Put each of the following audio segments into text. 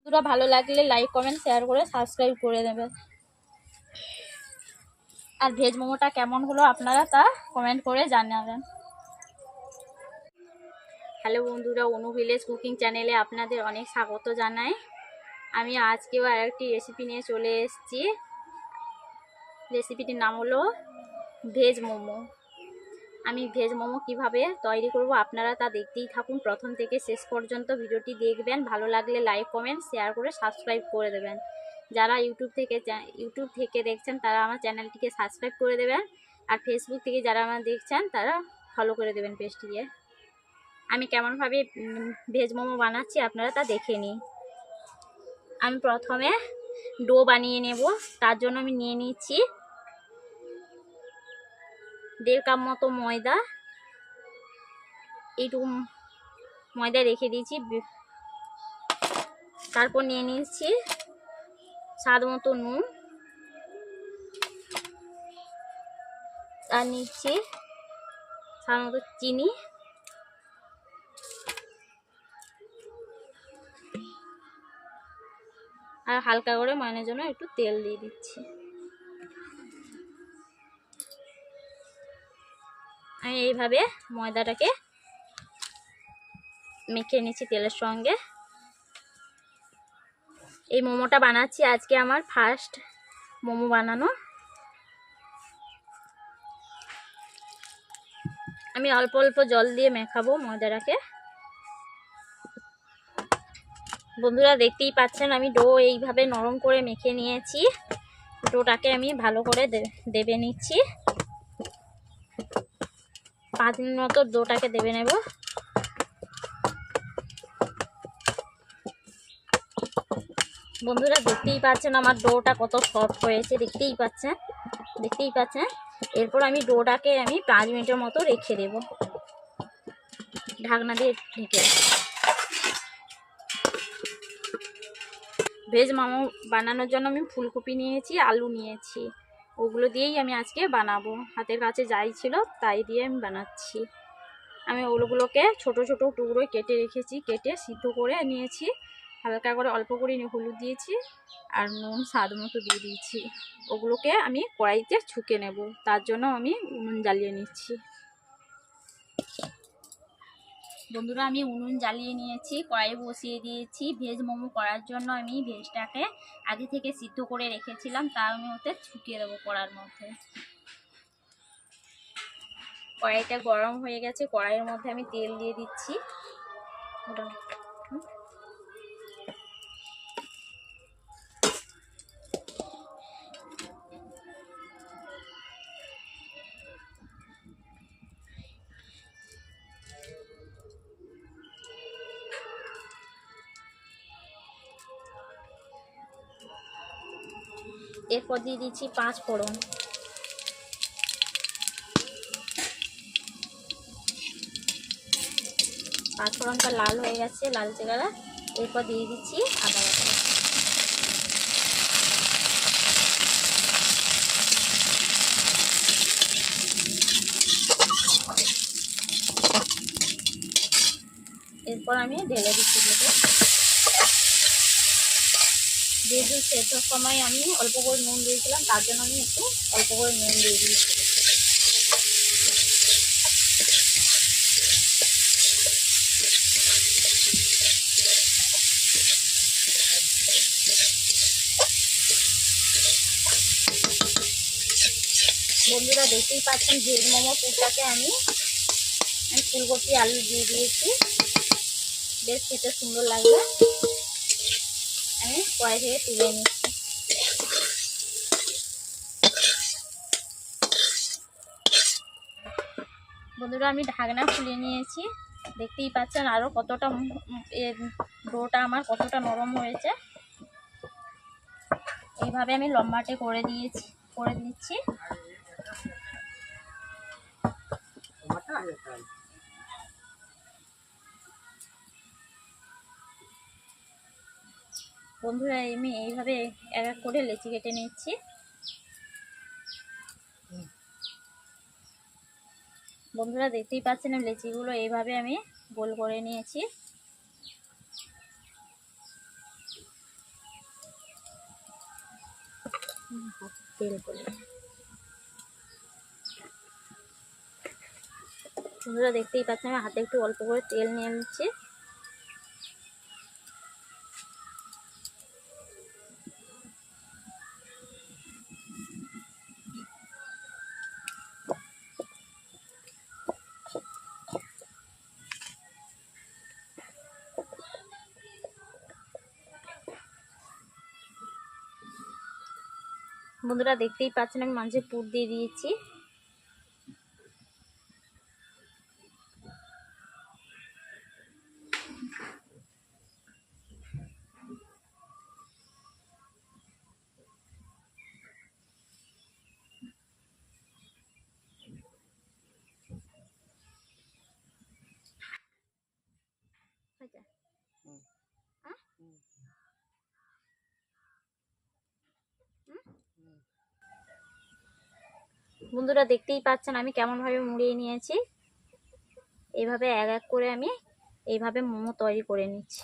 ভিডিওটা ভালো লাগলে লাইক কমেন্ট শেয়ার করে সাবস্ক্রাইব করে দেবেন। আর ভেজ মোমোটা কেমন হলো আপনারা তা কমেন্ট করে জানাবেন। হ্যালো বন্ধুরা, অনু ভিলেজ কুকিং চ্যানেলে আপনাদের অনেক স্বাগত জানাই। আমি আজকেও আরেকটি রেসিপি নিয়ে চলে এসেছি। রেসিপিটির নাম হলো ভেজ মোমো। আমি ভেজ মোমো কিভাবে তৈরি করব আপনারা তা দেখতেই থাকুন, প্রথম থেকে শেষ পর্যন্ত ভিডিওটি দেখবেন। ভালো লাগলে লাইক কমেন্ট শেয়ার করে সাবস্ক্রাইব করে দেবেন। যারা ইউটিউব থেকে দেখছেন তারা আমার চ্যানেলটিকে সাবস্ক্রাইব করে দেবেন। আর ফেসবুক থেকে যারা আমার দেখছেন তারা ফলো করে দেবেন পেজটিকে। আমি কেমনভাবে ভেজ মোমো বানাচ্ছি আপনারা তা দেখে নিন। আমি প্রথমে ডো বানিয়ে নেব। তার জন্য আমি নিয়ে নিচ্ছি 1.5 কাপ মতো ময়দা। এইটুকু ময়দা রেখে দিয়েছি। তারপর নিয়ে নিচ্ছি স্বাদ মতো নুন, আর নিচ্ছি স্বাদ মতো চিনি, আর হালকা করে ময়নের জন্য একটু তেল দিয়ে দিচ্ছি। আমি এইভাবে ময়দাটাকে মেখে নিচ্ছি তেলের সঙ্গে। এই মোমোটা বানাচ্ছি আজকে আমার ফার্স্ট মোমো বানানো। আমি অল্প অল্প জল দিয়ে মেখাবো ময়দাটাকে। বন্ধুরা দেখতেই পাচ্ছেন আমি ডো এইভাবে নরম করে মেখে নিয়েছি। ডোটাকে আমি ভালো করে দেবে নিচ্ছি। 5 মিনিট মতো ডোটাকে দেবে নেব। বন্ধুরা দেখতেই পাচ্ছেন আমার ডোটা কত সফট হয়েছে, দেখতেই পাচ্ছেন। এরপর আমি ডোটাকে 5 মিনিটের মতো রেখে দেব, ঢাকনা দিয়ে ঢেকে। ভেজ মোমো বানানোর জন্য আমি ফুলকপি নিয়েছি, আলু নিয়েছি। ওগুলো দিয়েই আমি আজকে বানাবো। হাতের কাছে যাই ছিল তাই দিয়ে আমি বানাচ্ছি। আমি ওগুলোকে ছোট ছোট টুকরোয় কেটে রেখেছি, কেটে সিদ্ধ করে নিয়েছি। হালকা করে অল্প করে হলুদ দিয়েছি আর নুন স্বাদ মতো দিয়ে দিয়েছি। ওগুলোকে আমি কড়াইতে ছুঁকে নেব, তার জন্য আমি উনুন জ্বালিয়ে নিচ্ছি। বন্ধুরা আমি উনুন জ্বালিয়ে নিয়েছি, কড়াই বসিয়ে দিয়েছি। ভেজ মোমো করার জন্য আমি ভেজটাকে আগে থেকে সিদ্ধ করে রেখেছিলাম, তার মধ্যে ছুঁকিয়ে দেবো কড়ার মধ্যে। কড়াইটা গরম হয়ে গেছে, কড়াইয়ের মধ্যে আমি তেল দিয়ে দিচ্ছি। এরপর দিয়ে দিচ্ছি 5 ফোড়ন। পাঁচফোড়নটা লাল হয়ে গেছে, লালচে কালার। এরপর দিয়ে দিচ্ছি আদা বাটা। এরপর আমি ঢেলে দিচ্ছি। যেহেতু সেদ্ধর সময় আমি অল্প করে নুন দিয়েছিলাম, তার জন্য আমি একটু অল্প করে নুন দিয়ে দিয়েছি। বন্ধুরা দেখতেই পাচ্ছেন ভেজ মোমো পুরটাকে আমি ফুলকপি আলু দিয়ে দিয়েছি। বেশ খেতে সুন্দর লাগবে। আমি কড়াই থেকে তুলে নিচ্ছি। বন্ধুরা আমি ঢাকনা খুলে নিয়েছি, দেখতেই পাচ্ছেন আরও কতটা ডোটা আমার কতটা নরম হয়েছে। এইভাবে আমি লম্বাটে করে দিচ্ছি। বন্ধুরা আমি এইভাবে এক এক করে লেচি কেটে নিচ্ছি। বন্ধুরা দেখতেই পাচ্ছেন লেচিগুলো এইভাবে আমি গোল করে নিয়েছি। তেল করে বন্ধুরা দেখতেই পাচ্ছেন আমি হাতে একটু অল্প করে তেল নিয়ে নিচ্ছি। বন্ধুরা দেখতেই পাচ্ছেন আমি মাঝে পুর দিয়ে দিয়েছি। বন্ধুরা দেখতেই পাচ্ছেন আমি কেমন ভাবে মুড়িয়ে নিয়েছি। এইভাবে এক এক করে আমি এইভাবে মোমো তৈরি করে নিচ্ছি।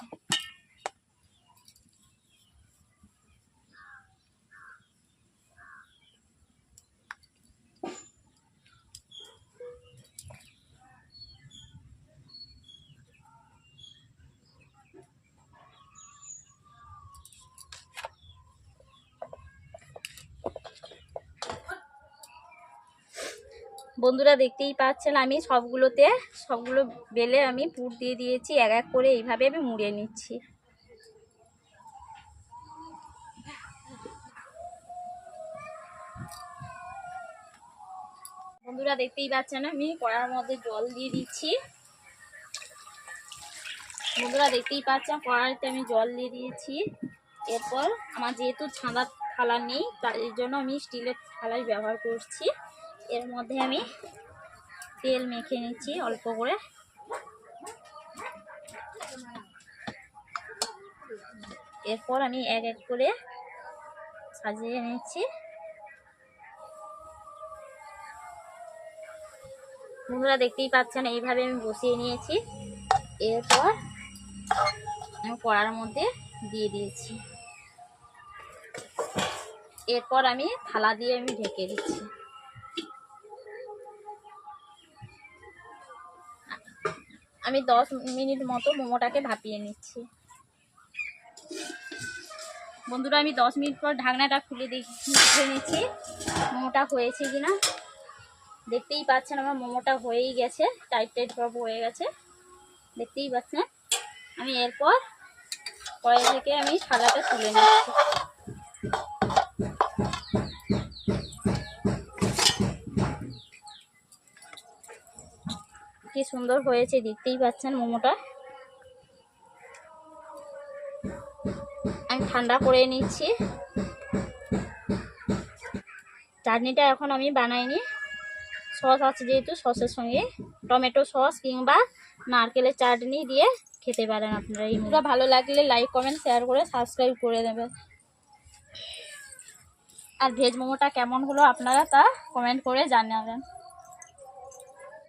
বন্ধুরা দেখতেই পাচ্ছেন আমি সবগুলো বেলে আমি পুর দিয়ে দিয়েছি। এক এক করে এইভাবে আমি মুড়িয়ে নিচ্ছি। বন্ধুরা দেখতেই পাচ্ছেন আমি কড়ার মধ্যে জল দিয়ে দিচ্ছি। বন্ধুরা দেখতেই পাচ্ছেন কড়াইতে আমি জল দিয়ে দিয়েছি। এরপর আমার যেহেতু ছাঁদা থালা নেই তার জন্য আমি স্টিলের থালাই ব্যবহার করছি। এর মধ্যে আমি তেল মেখে নিচ্ছি অল্প করে। এরপর আমি এক এক করে সাজিয়ে নিচ্ছি। বন্ধুরা দেখতেই পাচ্ছেন এইভাবে আমি বসিয়ে নিয়েছি। এরপর আমি কড়ার মধ্যে দিয়ে দিয়েছি। এরপর আমি থালা দিয়ে আমি ঢেকে দিচ্ছি। আমি 10 মিনিট মতো মোমোটাকে ভাপিয়ে নিচ্ছি। বন্ধুরা আমি 10 মিনিট পর ঢাকনাটা খুলে দেখে নিচ্ছি মোমোটা হয়েছে কিনা। দেখতেই পাচ্ছেন আমার মোমোটা হয়েই গেছে, টাইট টাইট সব হয়ে গেছে দেখতেই পাচ্ছেন। আমি এরপর কড়াই থেকে আমি থালাটা তুলে নিচ্ছি। কি সুন্দর হয়েছে দেখতেই পাচ্ছেন মোমোটা। আমি ঠান্ডা করে নিচ্ছি। চাটনিটা এখন আমি বানাইনি, সস আছে যেহেতু সসের সঙ্গে টমেটো সস কিংবা নারকেলের চাটনি দিয়ে খেতে পারেন আপনারা। এই মোমোটা ভালো লাগলে লাইক কমেন্ট শেয়ার করে সাবস্ক্রাইব করে দেবেন। আর ভেজ মোমোটা কেমন হলো আপনারা তা কমেন্ট করে জানাবেন।